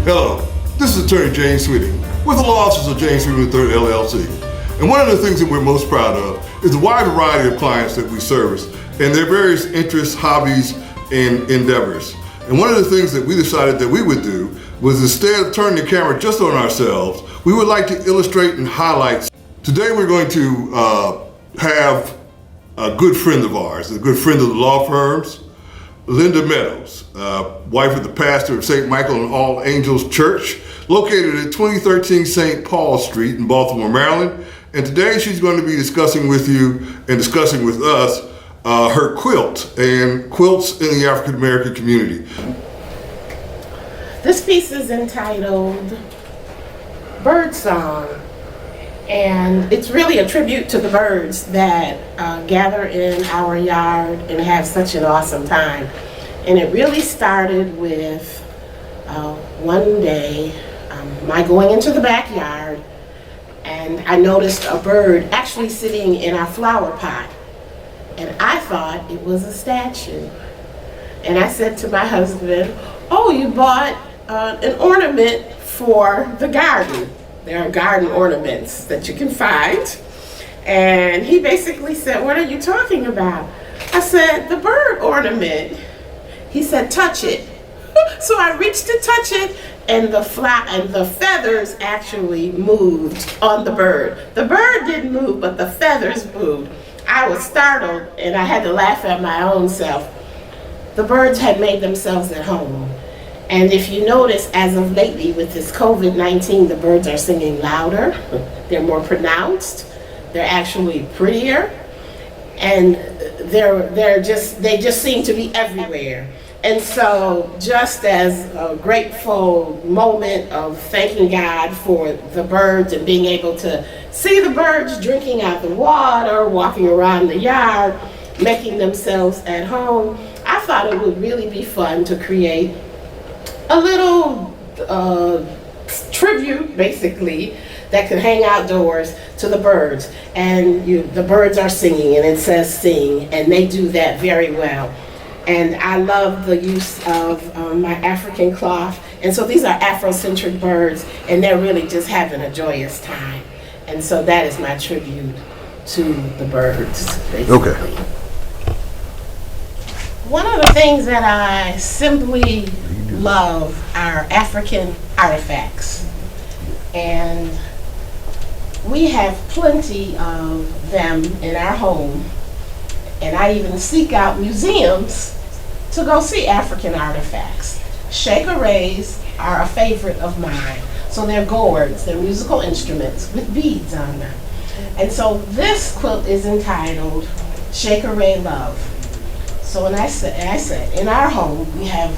Hello, this is Attorney James Sweeting with the law offices of James Sweeting III LLC. And one of the things that we're most proud of is the wide variety of clients that we service and their various interests, hobbies, and endeavors. And one of the things that we decided that we would do was, instead of turning the camera just on ourselves, we would like to illustrate and highlight. Today we're going to have a good friend of ours, a good friend of the law firms, Linda Meadows, wife of the pastor of St. Michael and All Angels Church, located at 2013 St. Paul Street in Baltimore, Maryland. And today she's going to be discussing with you and discussing with us her quilt and quilts in the African American community. This piece is entitled Bird Song, and it's really a tribute to the birds that gather in our yard and have such an awesome time. And it really started with one day my going into the backyard, and I noticed a bird actually sitting in our flower pot, and I thought it was a statue. And I said to my husband, "Oh, you bought an ornament for the garden." There are garden ornaments that you can find. And he basically said, "What are you talking about?" I said, "The bird ornament." He said, "Touch it." So I reached to touch it, and the feathers actually moved on the bird. The bird didn't move, but the feathers moved. I was startled, and I had to laugh at my own self. The birds had made themselves at home. And if you notice, as of lately with this COVID-19, the birds are singing louder, they're more pronounced, they're actually prettier, and they just seem to be everywhere. And so, just as a grateful moment of thanking God for the birds and being able to see the birds drinking out the water, walking around the yard, making themselves at home, I thought it would really be fun to create a little tribute, basically, that could hang outdoors to the birds. And the birds are singing, and it says sing, and they do that very well. And I love the use of my African cloth. And so these are Afrocentric birds, and they're really just having a joyous time. And so that is my tribute to the birds, basically. Okay. One of the things that I simply love are African artifacts. And we have plenty of them in our home. And I even seek out museums to go see African artifacts. Shaker rays are a favorite of mine. So they're gourds, they're musical instruments with beads on them. And so this quilt is entitled Shaker Ray Love. So when I said, in our home, we have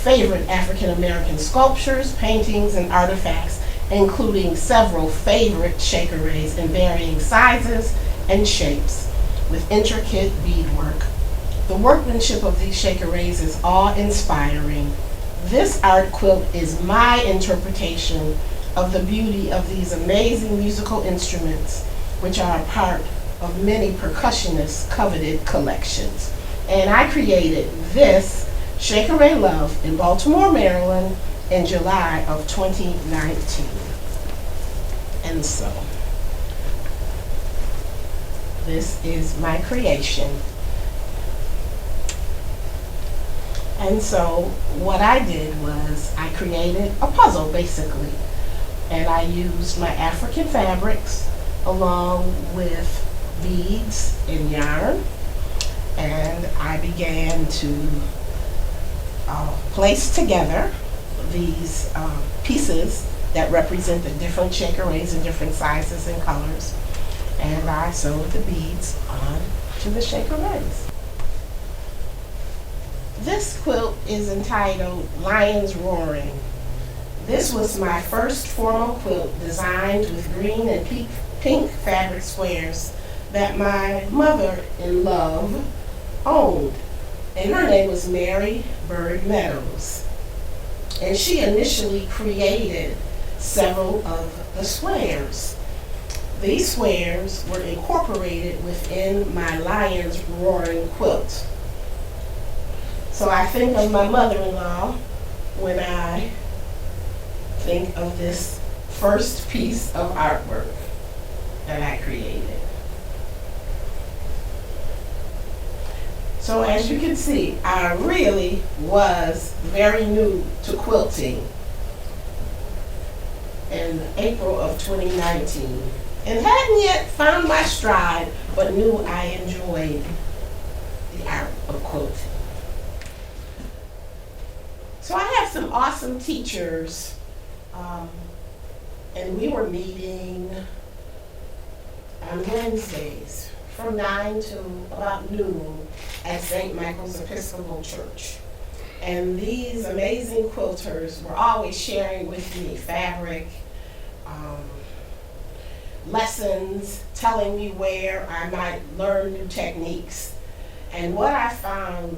favorite African American sculptures, paintings, and artifacts, including several favorite shaker rays in varying sizes and shapes, with intricate beadwork. The workmanship of these shaker rays is awe-inspiring. This art quilt is my interpretation of the beauty of these amazing musical instruments, which are a part of many percussionists' coveted collections. And I created this Shaker Ray Love in Baltimore, Maryland in July of 2019. And so, this is my creation. And so what I did was I created a puzzle, basically. And I used my African fabrics along with beads and yarn. And I began to place together these pieces that represent the different shaker rays in different sizes and colors. And I sewed the beads on to the shaker rays. This quilt is entitled Lions Roaring. This was my first formal quilt designed with green and pink fabric squares that my mother-in-law owned. And her name was Mary Bird Meadows. And she initially created several of the squares. These squares were incorporated within my Lions Roaring quilt. So I think of my mother-in-law when I think of this first piece of artwork that I created? So as you can see, I really was very new to quilting in April of 2019 and hadn't yet found my stride, but knew I enjoyed the art of quilting. So I have some awesome teachers, and we were meeting on Wednesdays from 9 to about noon at St. Michael's Episcopal Church. And these amazing quilters were always sharing with me fabric, lessons, telling me where I might learn new techniques. And what I found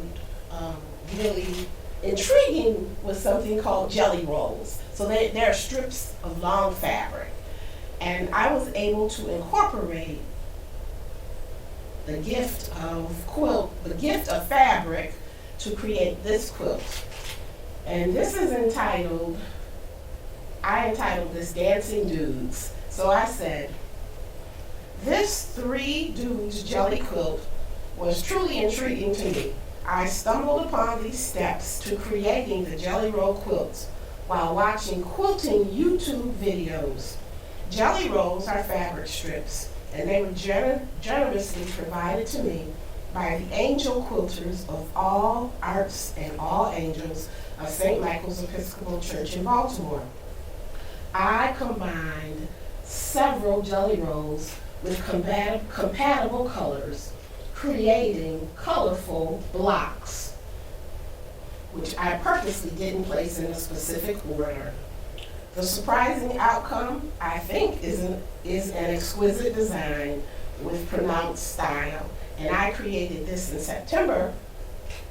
really intriguing was something called jelly rolls. So they're strips of long fabric. And I was able to incorporate the gift of fabric to create this quilt. And this is I entitled this Dancing Dudes. So I said, this 3 dudes jelly quilt was truly intriguing to me. I stumbled upon these steps to creating the jelly roll quilts while watching quilting YouTube videos. Jelly rolls are fabric strips, and they were generously provided to me by the angel quilters of all arts and all angels of St. Michael's Episcopal Church in Baltimore. I combined several jelly rolls with compatible colors, creating colorful blocks, which I purposely didn't place in a specific order. The surprising outcome, I think, is an exquisite design with pronounced style. And I created this in September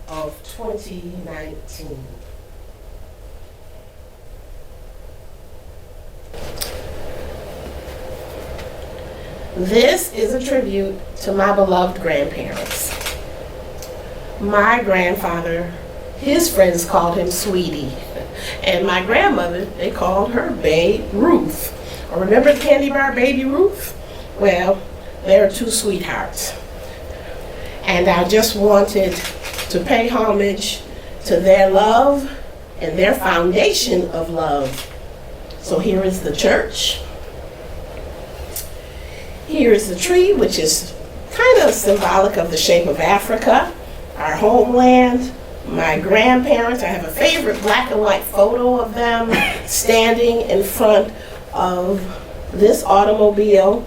of 2019. This is a tribute to my beloved grandparents. My grandfather, his friends called him Sweetie. And my grandmother, they called her Babe Ruth. Or remember the candy bar Baby Ruth? Well, they're 2 sweethearts. And I just wanted to pay homage to their love and their foundation of love. So here is the church. Here is the tree, which is kind of symbolic of the shape of Africa, our homeland. My grandparents, I have a favorite black and white photo of them standing in front of this automobile.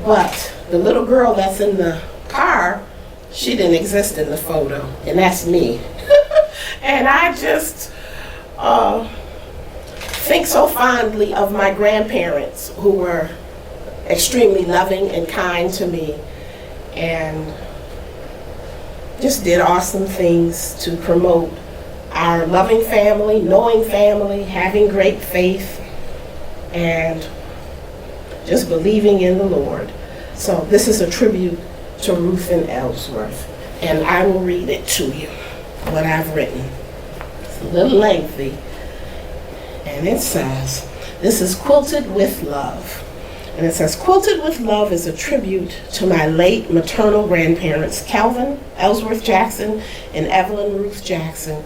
But the little girl that's in the car, she didn't exist in the photo, and that's me. And I just think so fondly of my grandparents, who were extremely loving and kind to me, and just did awesome things to promote our loving family, knowing family, having great faith, and just believing in the Lord. So this is a tribute to Ruth and Ellsworth, and I will read it to you, what I've written. It's a little lengthy, and it says, this is Quilted with Love. And it says, Quilted with Love is a tribute to my late maternal grandparents, Calvin Ellsworth Jackson and Evelyn Ruth Jackson,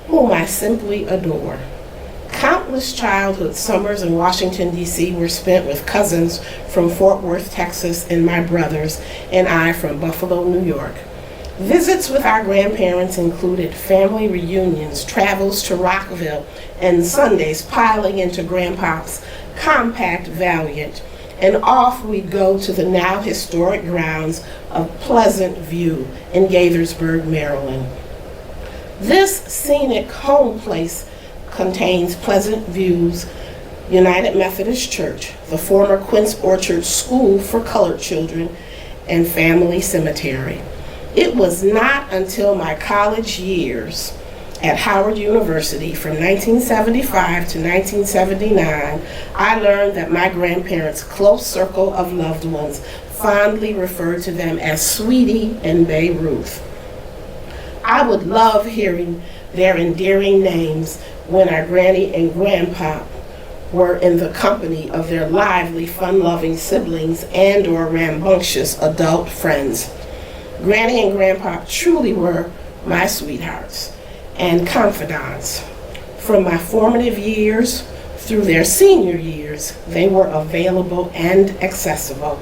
whom I simply adore. Countless childhood summers in Washington, D.C. were spent with cousins from Fort Worth, Texas, and my brothers and I from Buffalo, New York. Visits with our grandparents included family reunions, travels to Rockville, and Sundays piling into Grandpa's compact Valiant. And off we'd go to the now historic grounds of Pleasant View in Gaithersburg, Maryland. This scenic home place contains Pleasant View's United Methodist Church, the former Quince Orchard School for Colored Children, and family cemetery. It was not until my college years at Howard University from 1975 to 1979, I learned that my grandparents' close circle of loved ones fondly referred to them as Sweetie and Babe Ruth. I would love hearing their endearing names when our granny and grandpa were in the company of their lively, fun-loving siblings and or rambunctious adult friends. Granny and grandpa truly were my sweethearts and confidants. From my formative years through their senior years, they were available and accessible.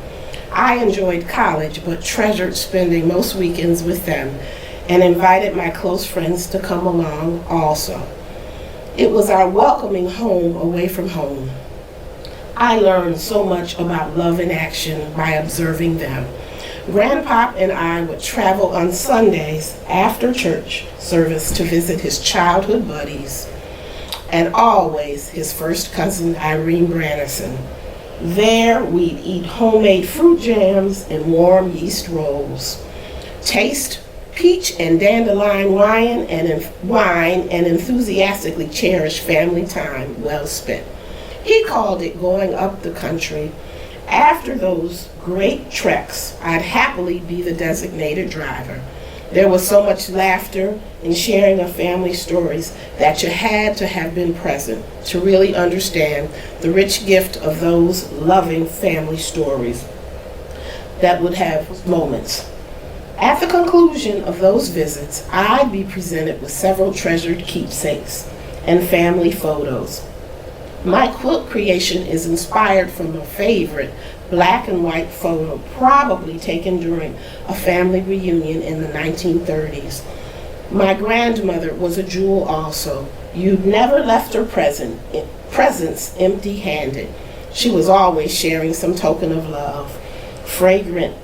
I enjoyed college, but treasured spending most weekends with them and invited my close friends to come along also. It was our welcoming home away from home. I learned so much about love in action by observing them. Grandpop and I would travel on Sundays after church service to visit his childhood buddies, and always his first cousin, Irene Brannison. There we'd eat homemade fruit jams and warm yeast rolls, taste peach and dandelion wine and enthusiastically cherish family time well spent. He called it going up the country. After those great treks, I'd happily be the designated driver. There was so much laughter and sharing of family stories that you had to have been present to really understand the rich gift of those loving family stories that would have moments. At the conclusion of those visits, I'd be presented with several treasured keepsakes and family photos. My quilt creation is inspired from a favorite black and white photo probably taken during a family reunion in the 1930s. My grandmother was a jewel also. You never left her presence empty-handed. She was always sharing some token of love. Fragrant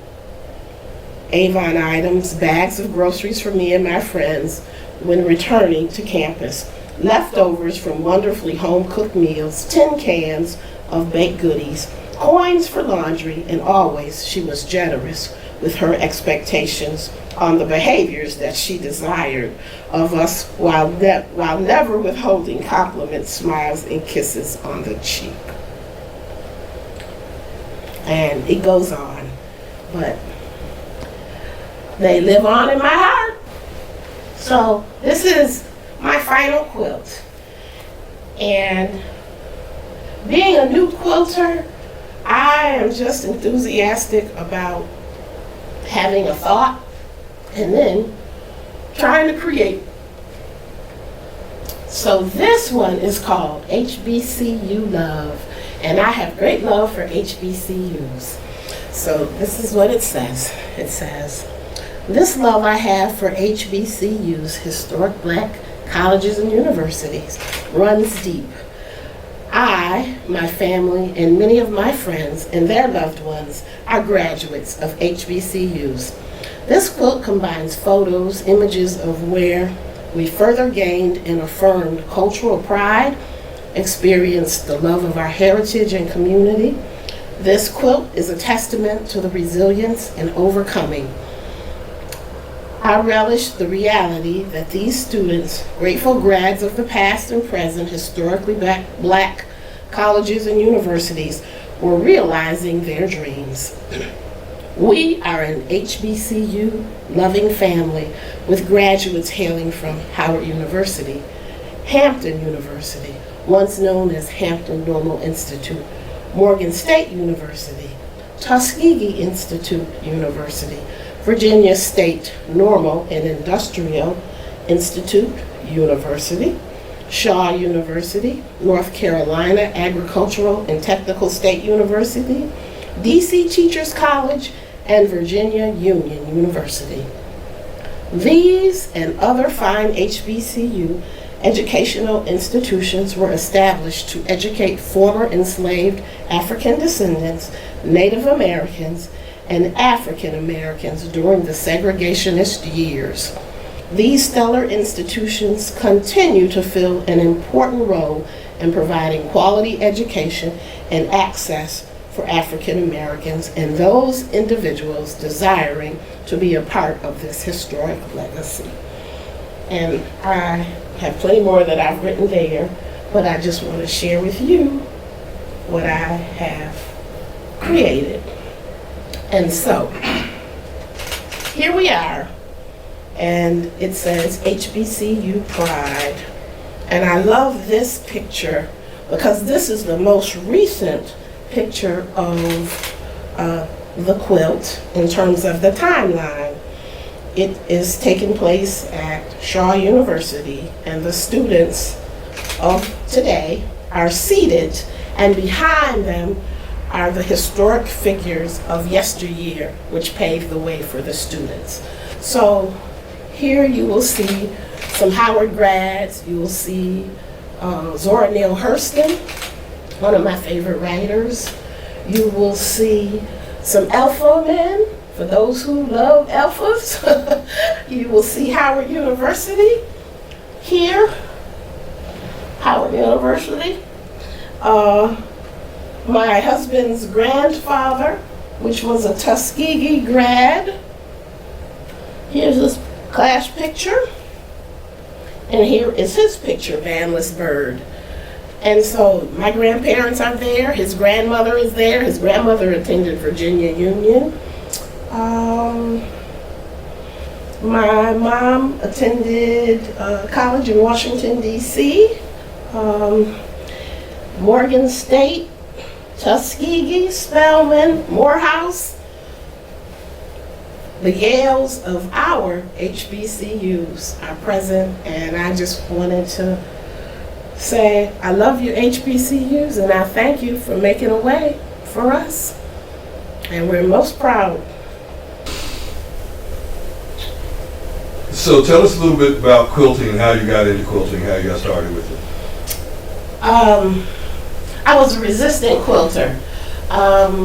Avon items, bags of groceries for me and my friends when returning to campus, leftovers from wonderfully home-cooked meals, tin cans of baked goodies, coins for laundry, and always she was generous with her expectations on the behaviors that she desired of us while never withholding compliments, smiles, and kisses on the cheek. And it goes on, but they live on in my heart. So this is my final quilt. And being a new quilter, I am just enthusiastic about having a thought and then trying to create. So this one is called HBCU Love, and I have great love for HBCUs. So this is what it says. It says, "This love I have for HBCUs, historic black colleges and universities, runs deep. I, my family, and many of my friends and their loved ones are graduates of HBCUs. This quilt combines photos, images of where we further gained and affirmed cultural pride, experienced the love of our heritage and community. This quilt is a testament to the resilience and overcoming. I relish the reality that these students, grateful grads of the past and present, historically black colleges and universities, were realizing their dreams. We are an HBCU loving family with graduates hailing from Howard University, Hampton University, once known as Hampton Normal Institute, Morgan State University, Tuskegee Institute University, Virginia State Normal and Industrial Institute University, Shaw University, North Carolina Agricultural and Technical State University, DC Teachers College, and Virginia Union University. These and other fine HBCU educational institutions were established to educate former enslaved African descendants, Native Americans, and African Americans during the segregationist years. These stellar institutions continue to fill an important role in providing quality education and access for African Americans and those individuals desiring to be a part of this historic legacy. And I have plenty more that I've written there, but I just want to share with you what I have created. And so, here we are and it says HBCU Pride. And I love this picture because this is the most recent picture of the quilt in terms of the timeline. It is taking place at Shaw University, and the students of today are seated, and behind them are the historic figures of yesteryear, which paved the way for the students. So here you will see some Howard grads. You will see Zora Neale Hurston, one of my favorite writers. You will see some Alpha men, for those who love alphas. You will see Howard University here, Howard University. My husband's grandfather, which was a Tuskegee grad. Here's his class picture. And here is his picture, Vanless Bird. And so my grandparents are there. His grandmother is there. His grandmother attended Virginia Union. My mom attended college in Washington, D.C., Morgan State, Tuskegee, Spelman, Morehouse, the Yales of our HBCUs are present, and I just wanted to say I love you HBCUs, and I thank you for making a way for us, and we're most proud. So tell us a little bit about quilting and how you got into quilting, how you got started with it. I was a resistant quilter. I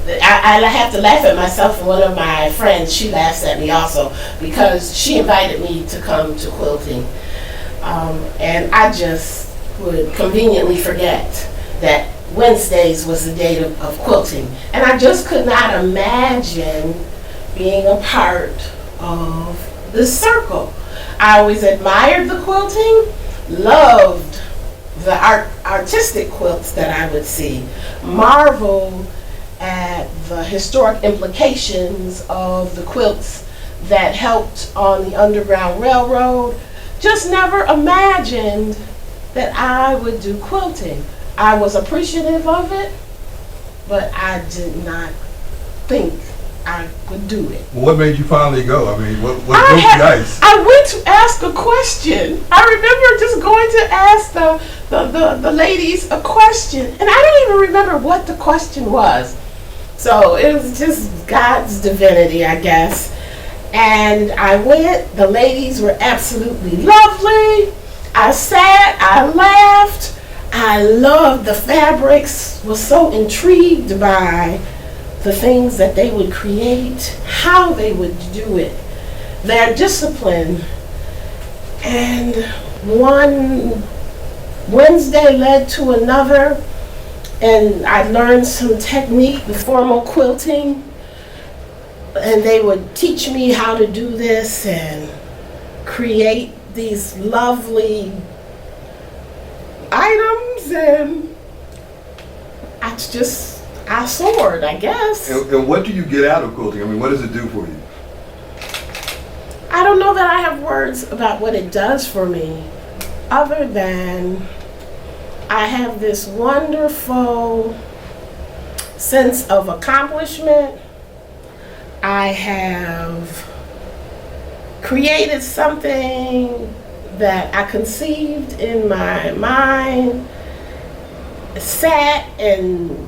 have to laugh at myself, and one of my friends, she laughs at me also, because she invited me to come to quilting. And I just would conveniently forget that Wednesdays was the date of quilting. And I just could not imagine being a part of the circle. I always admired the quilting, loved the artistic quilts that I would see, marveled at the historic implications of the quilts that helped on the Underground Railroad. Just never imagined that I would do quilting. I was appreciative of it, but I did not think I would do it. Well, what made you finally go? I mean, what broke the ice? I went to ask a question. I remember just going to ask the ladies a question, and I don't even remember what the question was. So it was just God's divinity, I guess. And I went. The ladies were absolutely lovely. I sat, I laughed. I loved the fabrics, was so intrigued by the things that they would create, how they would do it, their discipline. And one Wednesday led to another, and I learned some technique, the formal quilting, and they would teach me how to do this and create these lovely items, and I soared, I guess. And what do you get out of quilting? I mean, what does it do for you? I don't know that I have words about what it does for me, other than I have this wonderful sense of accomplishment. I have created something that I conceived in my mind, sat and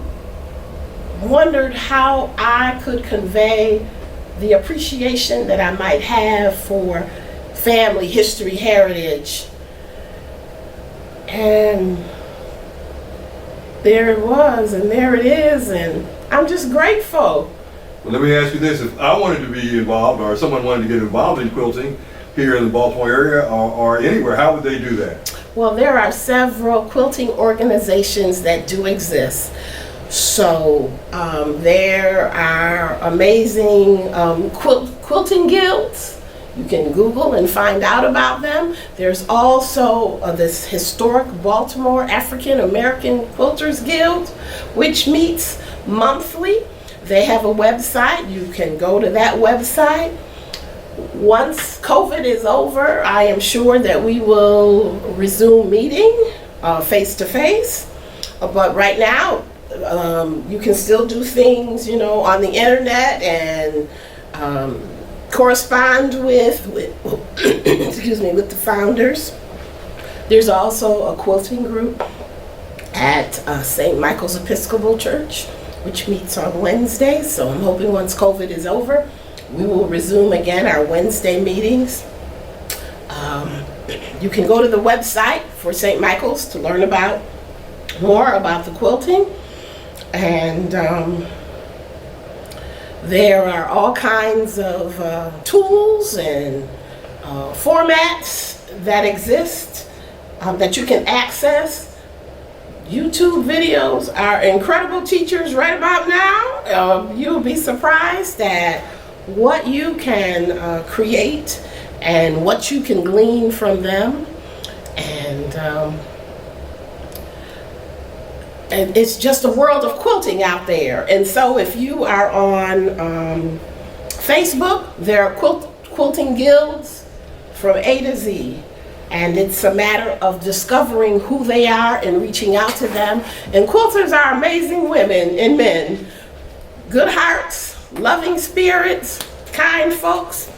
wondered how I could convey the appreciation that I might have for family, history, heritage. And there it was, and there it is, and I'm just grateful. Well, let me ask you this. If I wanted to be involved, or someone wanted to get involved in quilting here in the Baltimore area or anywhere, how would they do that? Well, there are several quilting organizations that do exist. So there are amazing quilting guilds. You can Google and find out about them. There's also this historic Baltimore African American Quilters Guild, which meets monthly. They have a website. You can go to that website. Once COVID is over, I am sure that we will resume meeting face to face. But right now, you can still do things, on the internet and correspond with excuse me, with the founders. There's also a quilting group at St. Michael's Episcopal Church, which meets on Wednesdays. So I'm hoping once COVID is over, we will resume again our Wednesday meetings. You can go to the website for St. Michael's to learn more about the quilting. And there are all kinds of tools and formats that exist that you can access. YouTube videos are incredible teachers right about now. You'll be surprised at what you can create and what you can glean from them. And it's just a world of quilting out there. And so if you are on Facebook, there are quilting guilds from A to Z. And it's a matter of discovering who they are and reaching out to them. And quilters are amazing women and men. Good hearts, loving spirits, kind folks.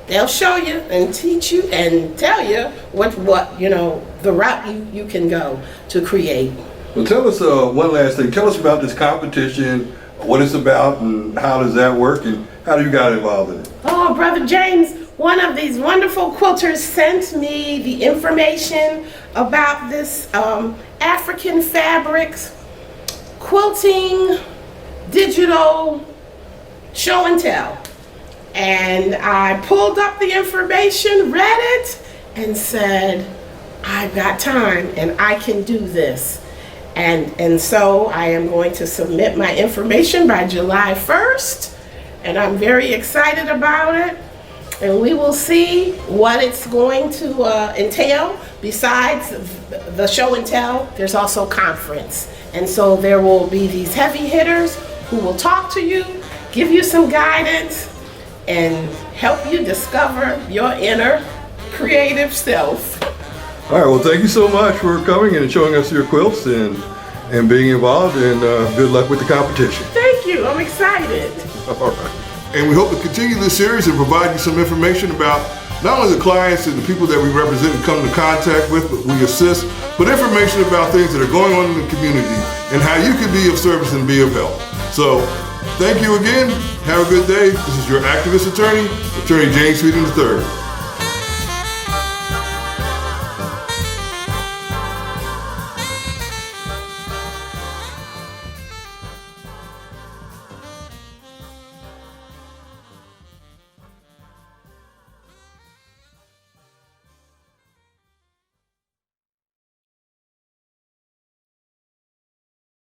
They'll show you and teach you and tell you what the route you can go to create. Well, tell us one last thing. Tell us about this competition, what it's about, and how does that work, and how do you get involved in it? Oh, Brother James, one of these wonderful quilters sent me the information about this African fabrics quilting digital show and tell. And I pulled up the information, read it, and said, I've got time and I can do this. And so I am going to submit my information by July 1st, and I'm very excited about it. And we will see what it's going to entail. Besides the show and tell, there's also conference. And so there will be these heavy hitters who will talk to you, give you some guidance, and help you discover your inner creative self. All right, well, thank you so much for coming and showing us your quilts and being involved, and good luck with the competition. Thank you, I'm excited. All right. And we hope to continue this series and provide you some information about not only the clients and the people that we represent and come into contact with, but we assist, but information about things that are going on in the community and how you can be of service and be of help. So, thank you again. Have a good day. This is your activist attorney, Attorney James Sweeting III.